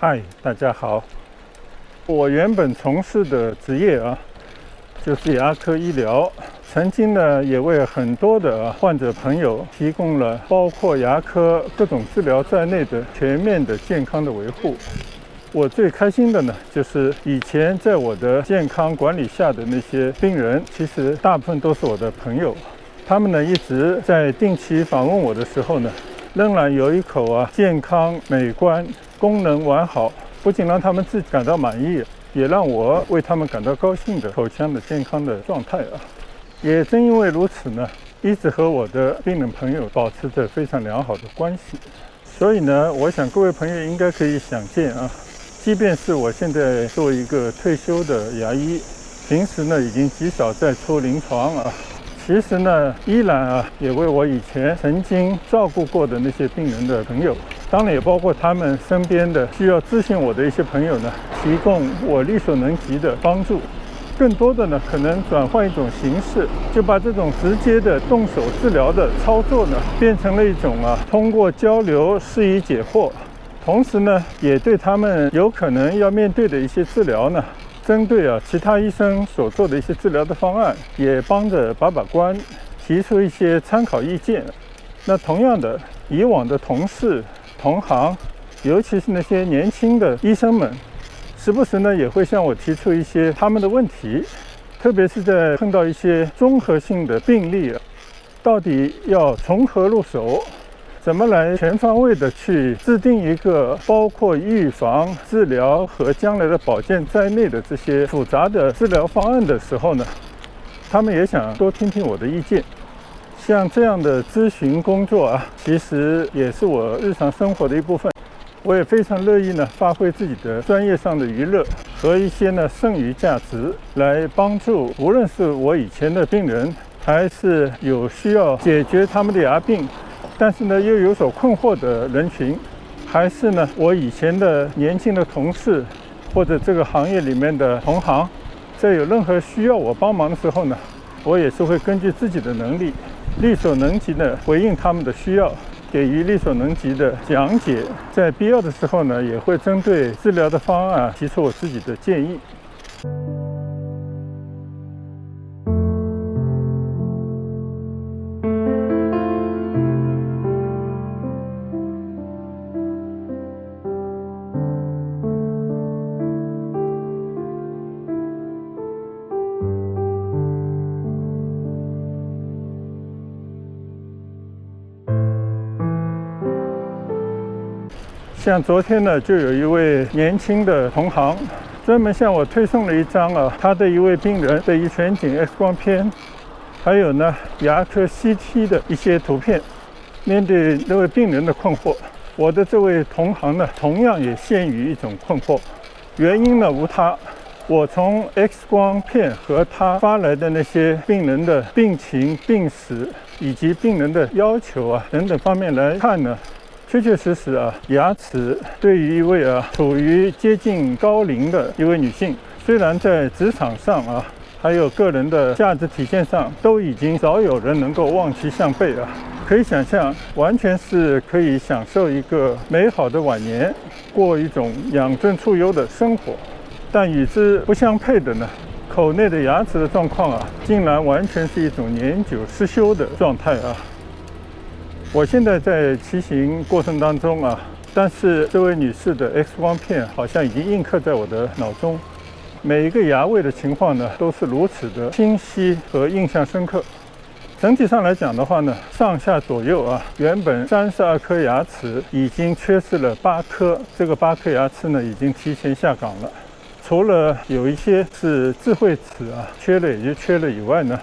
嗨，大家好。我原本从事的职业就是牙科医疗，曾经呢也为很多的患者朋友提供了包括牙科各种治疗在内的全面的健康的维护。我最开心的呢，就是以前在我的健康管理下的那些病人，其实大部分都是我的朋友。他们呢一直在定期访问我的时候呢，仍然有一口健康美观、功能完好，不仅让他们自己感到满意，也让我为他们感到高兴的口腔的健康的状态也正因为如此呢，一直和我的病人朋友保持着非常良好的关系。所以呢，我想各位朋友应该可以想见即便是我现在作为一个退休的牙医，平时呢已经极少在出临床其实呢依然也为我以前曾经照顾过的那些病人的朋友，当然也包括他们身边的需要咨询我的一些朋友呢，提供我力所能及的帮助。更多的呢，可能转换一种形式，就把这种直接的动手治疗的操作呢，变成了一种通过交流施以解惑。同时呢，也对他们有可能要面对的一些治疗呢，针对其他医生所做的一些治疗的方案，也帮着把关，提出一些参考意见。那同样的，以往的同事、同行，尤其是那些年轻的医生们，时不时呢也会向我提出一些他们的问题，特别是在碰到一些综合性的病例，到底要从何入手？怎么来全方位的去制定一个包括预防、治疗和将来的保健在内的这些复杂的治疗方案的时候呢，他们也想多听听我的意见。像这样的咨询工作其实也是我日常生活的一部分。我也非常乐意呢，发挥自己的专业上的娱乐和一些呢剩余价值，来帮助无论是我以前的病人，还是有需要解决他们的牙病，但是呢又有所困惑的人群，还是呢我以前的年轻的同事，或者这个行业里面的同行，在有任何需要我帮忙的时候呢，我也是会根据自己的能力，力所能及的回应他们的需要，给予力所能及的讲解，在必要的时候呢，也会针对治疗的方案提出我自己的建议。像昨天呢，就有一位年轻的同行，专门向我推送了一张他的一位病人的遗全景 X 光片，还有呢牙科 CT 的一些图片。面对这位病人的困惑，我的这位同行呢，同样也陷于一种困惑。原因呢无他，我从 X 光片和他发来的那些病人的病情、病史以及病人的要求等等方面来看呢，确确实实牙齿对于一位处于接近高龄的一位女性，虽然在职场上还有个人的价值体现上，都已经少有人能够望其项背可以想象，完全是可以享受一个美好的晚年，过一种养尊处优的生活。但与之不相配的呢，口内的牙齿的状况竟然完全是一种年久失修的状态我现在在骑行过程当中但是这位女士的 X 光片好像已经印刻在我的脑中，每一个牙位的情况呢都是如此的清晰和印象深刻。整体上来讲的话呢，上下左右原本32颗牙齿已经缺失了8颗，这个8颗牙齿呢已经提前下岗了。除了有一些是智慧齿缺了也就缺了以外呢，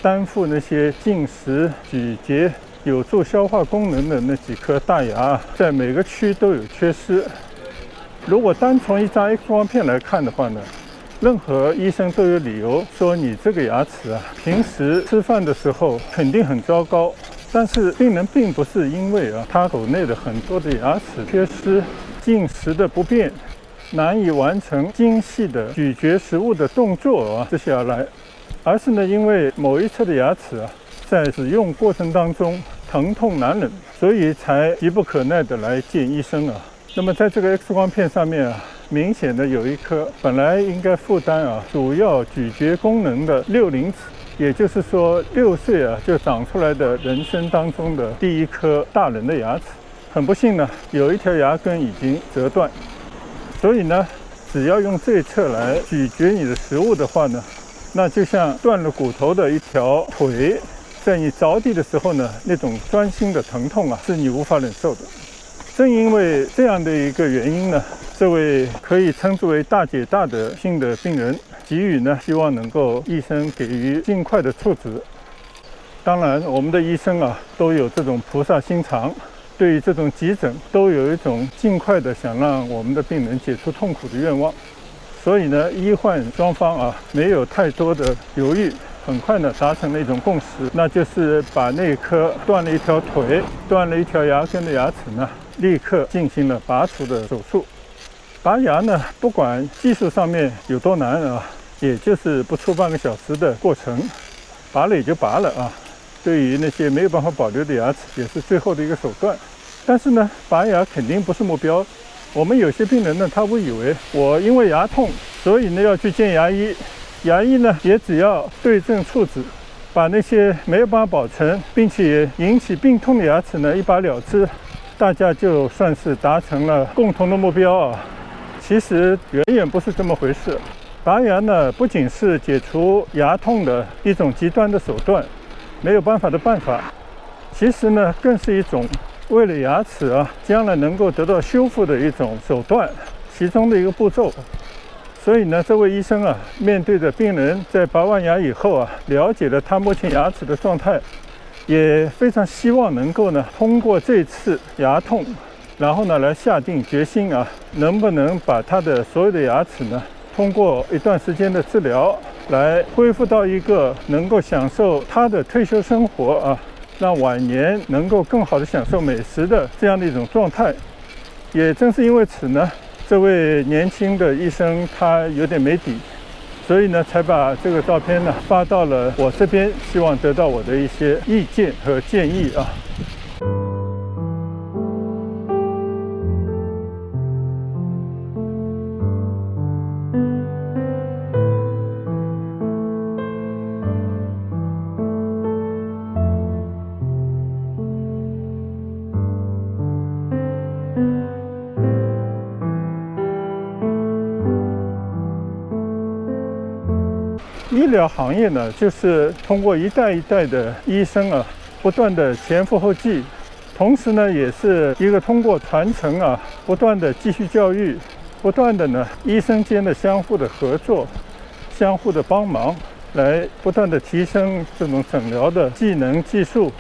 担负那些进食、咀嚼、有助消化功能的那几颗大牙，在每个区都有缺失。如果单从一张 X 光片来看的话呢，任何医生都有理由说你这个牙齿平时吃饭的时候肯定很糟糕。但是病人并不是因为他口内的很多的牙齿缺失、进食的不便、难以完成精细的咀嚼食物的动作这些而来，而是呢因为某一侧的牙齿在使用过程当中疼痛难忍，所以才急不可耐的来见医生那么在这个 X 光片上面啊，明显的有一颗本来应该负担主要咀嚼功能的6厘齿，也就是说6岁就长出来的人生当中的第一颗大人的牙齿。很不幸呢，有一条牙根已经折断，所以呢，只要用这一侧来咀嚼你的食物的话呢，那就像断了骨头的一条腿，在你着地的时候呢，那种钻心的疼痛是你无法忍受的。正因为这样的一个原因呢，这位可以称之为大姐大的性的病人给予呢，希望能够医生给予尽快的处置。当然，我们的医生都有这种菩萨心肠，对于这种急诊都有一种尽快的想让我们的病人解除痛苦的愿望。所以呢，医患双方没有太多的犹豫，很快呢达成了一种共识，那就是把那颗断了一条腿、断了一条牙根的牙齿呢，立刻进行了拔除的手术。拔牙呢，不管技术上面有多难也就是不出半个小时的过程，拔了也就拔了对于那些没有办法保留的牙齿，也是最后的一个手段。但是呢，拔牙肯定不是目标。我们有些病人呢，他会以为我因为牙痛，所以呢要去见牙医，牙医呢也只要对症处置，把那些没有办法保存并且引起病痛的牙齿呢一拔了之，大家就算是达成了共同的目标其实远远不是这么回事。拔牙呢不仅是解除牙痛的一种极端的手段，没有办法的办法，其实呢更是一种为了牙齿将来能够得到修复的一种手段，其中的一个步骤。所以呢，这位医生面对着病人在拔完牙以后了解了他目前牙齿的状态，也非常希望能够呢通过这次牙痛，然后呢来下定决心能不能把他的所有的牙齿呢通过一段时间的治疗来恢复到一个能够享受他的退休生活让晚年能够更好的享受美食的这样的一种状态。也正是因为此呢，这位年轻的医生他有点没底，所以呢才把这个照片呢发到了我这边，希望得到我的一些意见和建议医疗行业呢，就是通过一代一代的医生不断的前赴后继，同时呢，也是一个通过传承不断的继续教育，不断的呢，医生间的相互的合作，相互的帮忙，来不断的提升这种诊疗的技能技术，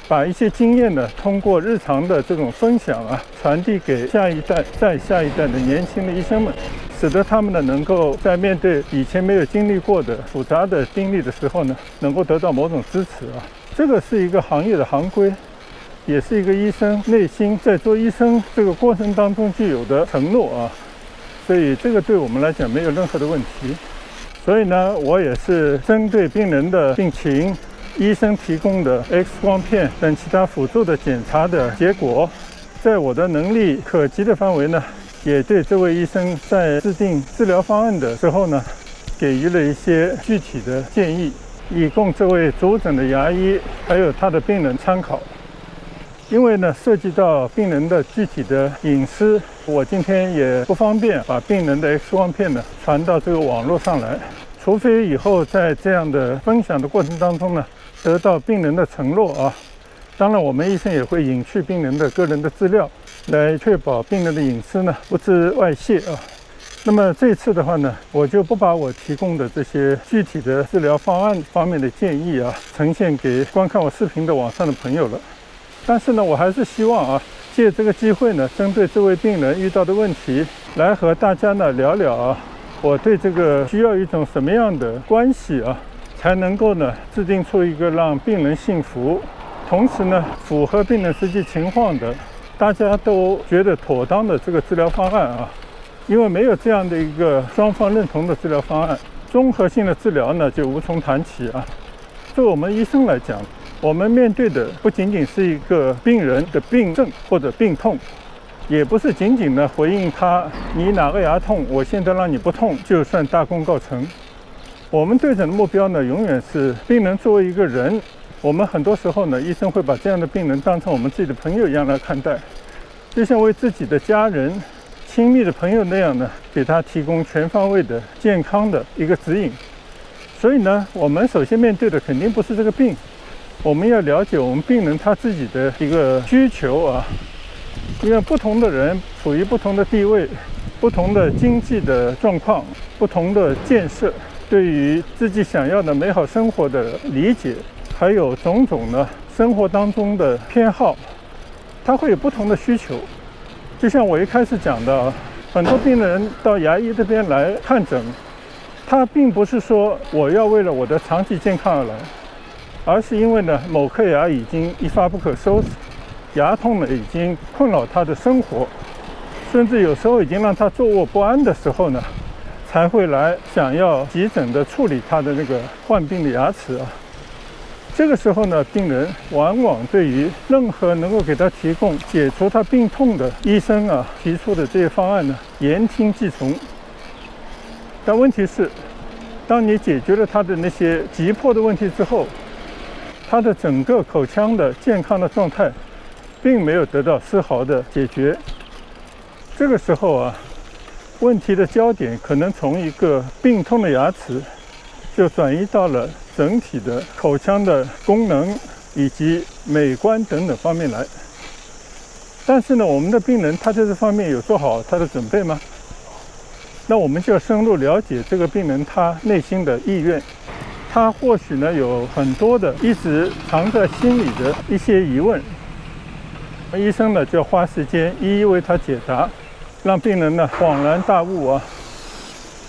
把一些经验呢，通过日常的这种分享传递给下一代、再下一代的年轻的医生们，使得他们呢能够在面对以前没有经历过的复杂的病例的时候呢，能够得到某种支持这个是一个行业的行规，也是一个医生内心在做医生这个过程当中具有的承诺所以这个对我们来讲没有任何的问题。所以呢，我也是针对病人的病情，医生提供的 X 光片等其他辅助的检查的结果，在我的能力可及的范围呢，也对这位医生在制定治疗方案的时候呢，给予了一些具体的建议，以供这位主诊的牙医还有他的病人参考。因为呢，涉及到病人的具体的隐私，我今天也不方便把病人的 X 光片呢传到这个网络上来，除非以后在这样的分享的过程当中呢，得到病人的承诺当然，我们医生也会隐去病人的个人的资料，来确保病人的隐私呢不致外泄那么这次的话呢，我就不把我提供的这些具体的治疗方案方面的建议呈现给观看我视频的网上的朋友了。但是呢，我还是希望借这个机会呢，针对这位病人遇到的问题，来和大家呢聊聊我对这个需要一种什么样的关系才能够呢制定出一个让病人幸福，同时呢符合病人实际情况的，大家都觉得妥当的这个治疗方案因为没有这样的一个双方认同的治疗方案，综合性的治疗呢就无从谈起对我们医生来讲，我们面对的不仅仅是一个病人的病症或者病痛，也不是仅仅的回应他，你哪个牙痛，我现在让你不痛，就算大功告成。我们对准的目标呢，永远是病人作为一个人。我们很多时候呢，医生会把这样的病人当成我们自己的朋友一样来看待，就像为自己的家人、亲密的朋友那样呢，给他提供全方位的健康的一个指引。所以呢，我们首先面对的肯定不是这个病，我们要了解我们病人他自己的一个需求啊。因为不同的人处于不同的地位、不同的经济的状况、不同的建设，对于自己想要的美好生活的理解，还有种种的生活当中的偏好，他会有不同的需求。就像我一开始讲的，很多病人到牙医这边来看诊，他并不是说我要为了我的长期健康而来，而是因为呢某颗牙已经一发不可收拾。牙痛呢已经困扰他的生活，甚至有时候已经让他坐卧不安的时候呢，才会来想要急诊的处理他的那个患病的牙齿啊。这个时候呢，病人往往对于任何能够给他提供解除他病痛的医生啊提出的这些方案呢，言听计从。但问题是，当你解决了他的那些急迫的问题之后，他的整个口腔的健康的状态并没有得到丝毫的解决。这个时候啊，问题的焦点可能从一个病痛的牙齿，就转移到了整体的口腔的功能以及美观等等方面来。但是呢，我们的病人他在这方面有做好他的准备吗？那我们就要深入了解这个病人他内心的意愿。他或许呢有很多的一直藏在心里的一些疑问。医生呢就要花时间一一为他解答，让病人呢恍然大悟啊。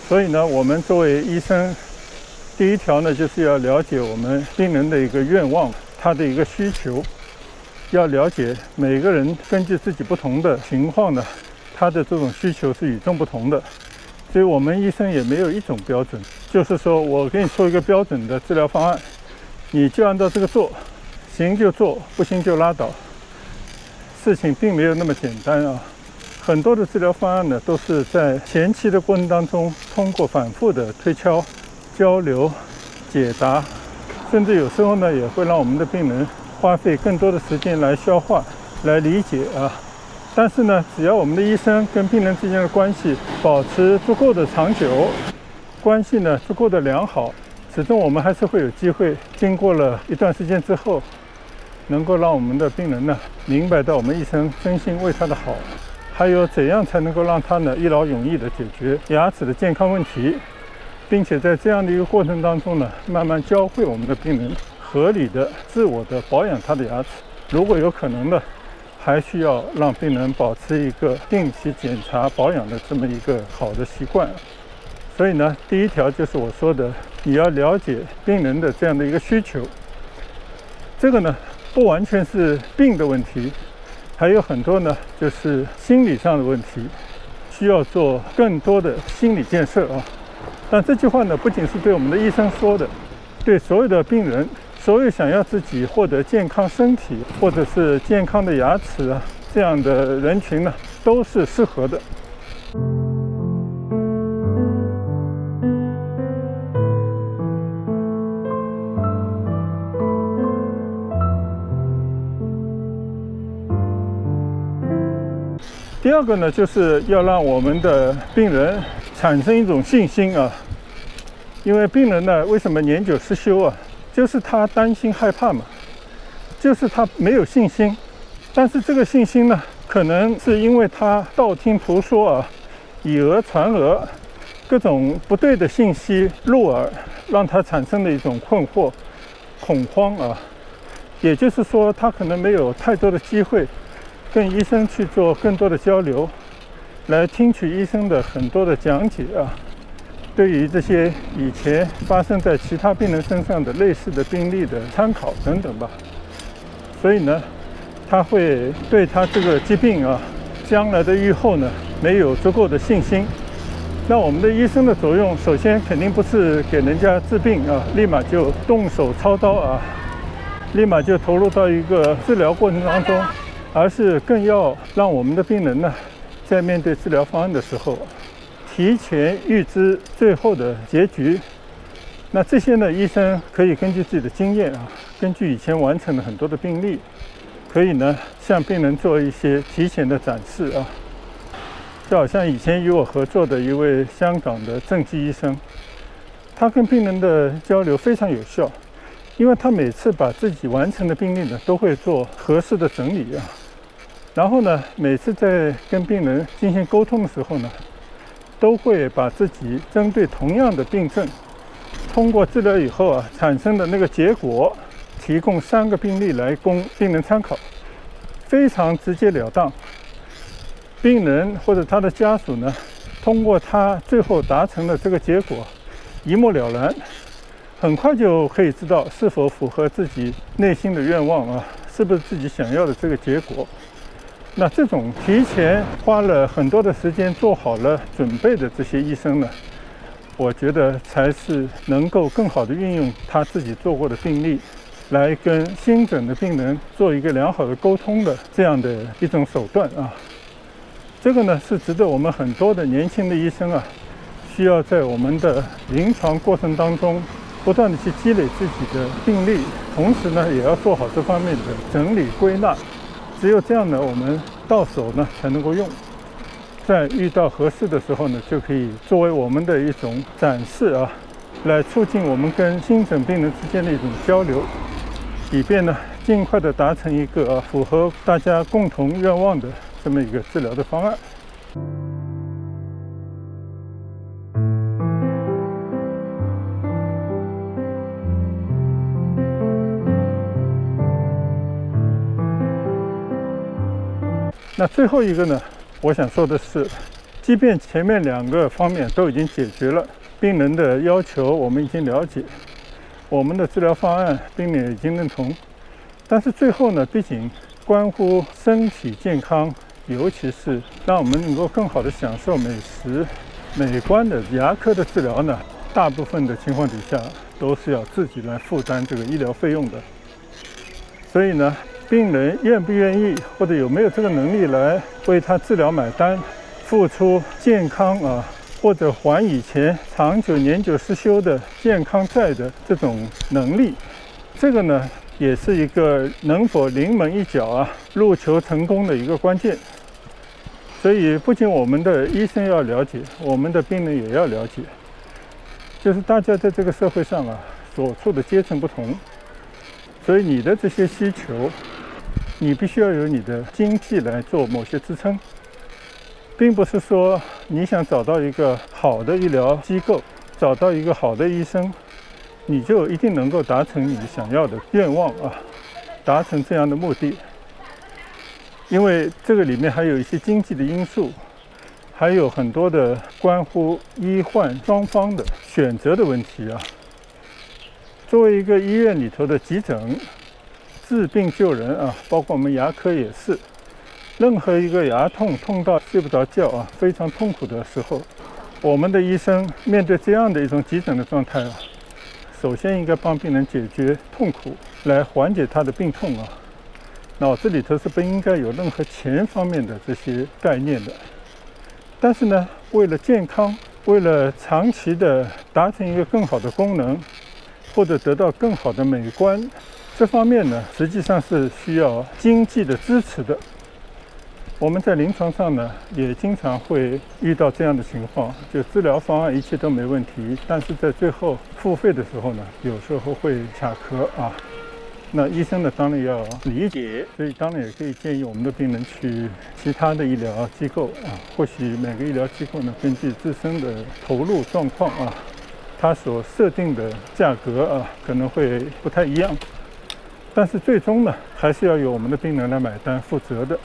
所以呢，我们作为医生，第一条呢就是要了解我们病人的一个愿望，他的一个需求，要了解每个人根据自己不同的情况呢，他的这种需求是与众不同的。所以我们医生也没有一种标准，就是说我给你出一个标准的治疗方案，你就按照这个做，行就做，不行就拉倒。事情并没有那么简单啊，很多的治疗方案呢，都是在前期的过程当中，通过反复的推敲、交流、解答，甚至有时候呢，也会让我们的病人花费更多的时间来消化、来理解啊。但是呢，只要我们的医生跟病人之间的关系保持足够的长久，关系呢足够的良好，始终我们还是会有机会，经过了一段时间之后，能够让我们的病人呢明白到我们医生真心为他的好，还有怎样才能够让他呢一劳永逸地解决牙齿的健康问题，并且在这样的一个过程当中呢，慢慢教会我们的病人合理的自我的保养他的牙齿。如果有可能的，还需要让病人保持一个定期检查保养的这么一个好的习惯。所以呢，第一条就是我说的，你要了解病人的这样的一个需求。这个呢不完全是病的问题，还有很多呢就是心理上的问题，需要做更多的心理建设啊。但这句话呢不仅是对我们的医生说的，对所有的病人，所有想要自己获得健康身体或者是健康的牙齿啊这样的人群呢都是适合的。第二个呢，就是要让我们的病人产生一种信心啊。因为病人呢，为什么年久失修啊？就是他担心害怕嘛，就是他没有信心。但是这个信心呢，可能是因为他道听途说啊，以讹传讹，各种不对的信息入耳，让他产生的一种困惑、恐慌啊。也就是说，他可能没有太多的机会跟医生去做更多的交流，来听取医生的很多的讲解啊，对于这些以前发生在其他病人身上的类似的病例的参考等等吧。所以呢，他会对他这个疾病啊，将来的预后呢，没有足够的信心。那我们的医生的作用，首先肯定不是给人家治病啊，立马就动手操刀啊，立马就投入到一个治疗过程当中。而是更要让我们的病人呢，在面对治疗方案的时候，提前预知最后的结局。那这些呢，医生可以根据自己的经验根据以前完成了很多的病例，可以呢向病人做一些提前的展示就好像以前与我合作的一位香港的正畸医生，他跟病人的交流非常有效，因为他每次把自己完成的病例呢都会做合适的整理然后呢每次在跟病人进行沟通的时候呢，都会把自己针对同样的病症，通过治疗以后产生的那个结果，提供3个病例来供病人参考，非常直截了当。病人或者他的家属呢，通过他最后达成的这个结果，一目了然，很快就可以知道是否符合自己内心的愿望是不是自己想要的这个结果。那这种提前花了很多的时间做好了准备的这些医生呢，我觉得才是能够更好的运用他自己做过的病例，来跟新诊的病人做一个良好的沟通的这样的一种手段这个呢是值得我们很多的年轻的医生需要在我们的临床过程当中不断的去积累自己的病例，同时呢也要做好这方面的整理归纳。只有这样呢，我们到手呢才能够用。在遇到合适的时候呢，就可以作为我们的一种展示来促进我们跟新诊病人之间的一种交流，以便呢尽快的达成一个符合大家共同愿望的这么一个治疗的方案。那最后一个呢，我想说的是，即便前面2个方面都已经解决了，病人的要求我们已经了解，我们的治疗方案病人也已经认同，但是最后呢，毕竟关乎身体健康，尤其是让我们能够更好的享受美食、美观的牙科的治疗呢，大部分的情况底下都是要自己来负担这个医疗费用的。所以呢，病人愿不愿意或者有没有这个能力来为他治疗买单，付出健康或者还以前长久年久失修的健康债的这种能力，这个呢也是一个能否临门一脚入球成功的一个关键。所以不仅我们的医生要了解，我们的病人也要了解，就是大家在这个社会上所处的阶层不同，所以你的这些需求，你必须要有你的经济来做某些支撑，并不是说你想找到一个好的医疗机构，找到一个好的医生，你就一定能够达成你想要的愿望达成这样的目的。因为这个里面还有一些经济的因素，还有很多的关乎医患双方的选择的问题作为一个医院里头的急诊，治病救人包括我们牙科也是，任何一个牙痛到睡不着觉非常痛苦的时候，我们的医生面对这样的一种急诊的状态首先应该帮病人解决痛苦，来缓解他的病痛脑子里头是不应该有任何钱方面的这些概念的。但是呢，为了健康，为了长期的达成一个更好的功能，或者得到更好的美观，这方面呢，实际上是需要经济的支持的。我们在临床上呢，也经常会遇到这样的情况，就治疗方案一切都没问题，但是在最后付费的时候呢，有时候会卡壳那医生呢，当然要理解，所以当然也可以建议我们的病人去其他的医疗机构或许每个医疗机构呢，根据自身的投入状况它所设定的价格可能会不太一样，但是最终呢，还是要由我们的病人来买单负责的。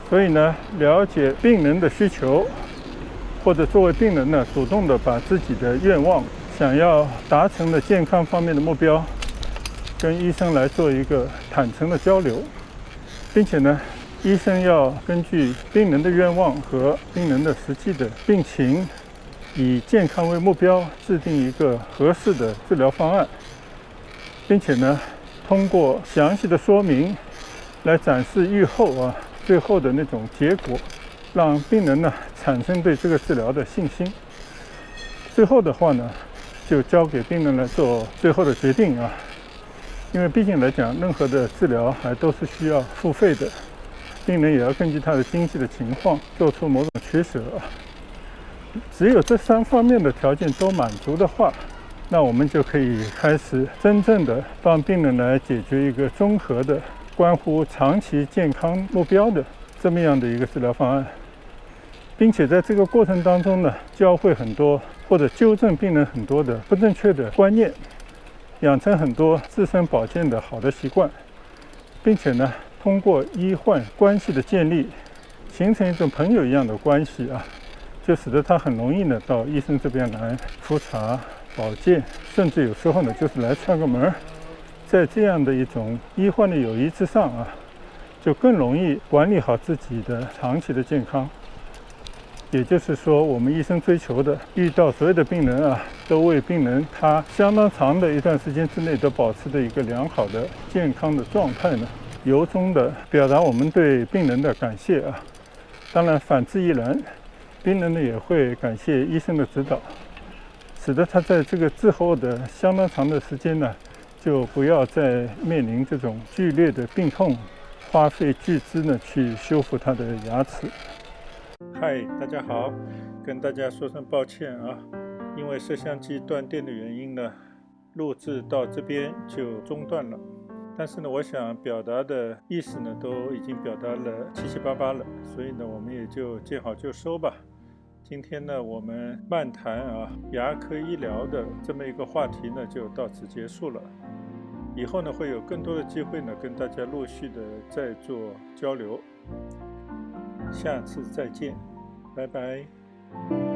所以呢，了解病人的需求，或者作为病人呢，主动的把自己的愿望、想要达成的健康方面的目标，跟医生来做一个坦诚的交流，并且呢，医生要根据病人的愿望和病人的实际的病情，以健康为目标，制定一个合适的治疗方案，并且呢，通过详细的说明来展示预后最后的那种结果，让病人呢产生对这个治疗的信心。最后的话呢，就交给病人来做最后的决定因为毕竟来讲，任何的治疗还都是需要付费的，病人也要根据他的经济的情况做出某种取舍只有这3方面的条件都满足的话，那我们就可以开始真正的帮病人来解决一个综合的、关乎长期健康目标的这么样的一个治疗方案，并且在这个过程当中呢，教会很多或者纠正病人很多的不正确的观念，养成很多自身保健的好的习惯，并且呢，通过医患关系的建立，形成一种朋友一样的关系就使得他很容易呢到医生这边来复查、保健，甚至有时候呢就是来串个门。在这样的一种医患的友谊之上就更容易管理好自己的长期的健康。也就是说，我们医生追求的，遇到所有的病人都为病人他相当长的一段时间之内都保持着一个良好的健康的状态呢，由衷的表达我们对病人的感谢当然反之亦然，病人呢也会感谢医生的指导，使得他在这个之后的相当长的时间呢，就不要再面临这种剧烈的病痛，花费巨资呢去修复他的牙齿。嗨，大家好，跟大家说声抱歉因为摄像机断电的原因呢，录制到这边就中断了。但是呢，我想表达的意思呢，都已经表达了七七八八了，所以呢，我们也就见好就收吧。今天呢，我们漫谈牙科医疗的这么一个话题呢，就到此结束了。以后呢，会有更多的机会呢，跟大家陆续的再做交流。下次再见，拜拜。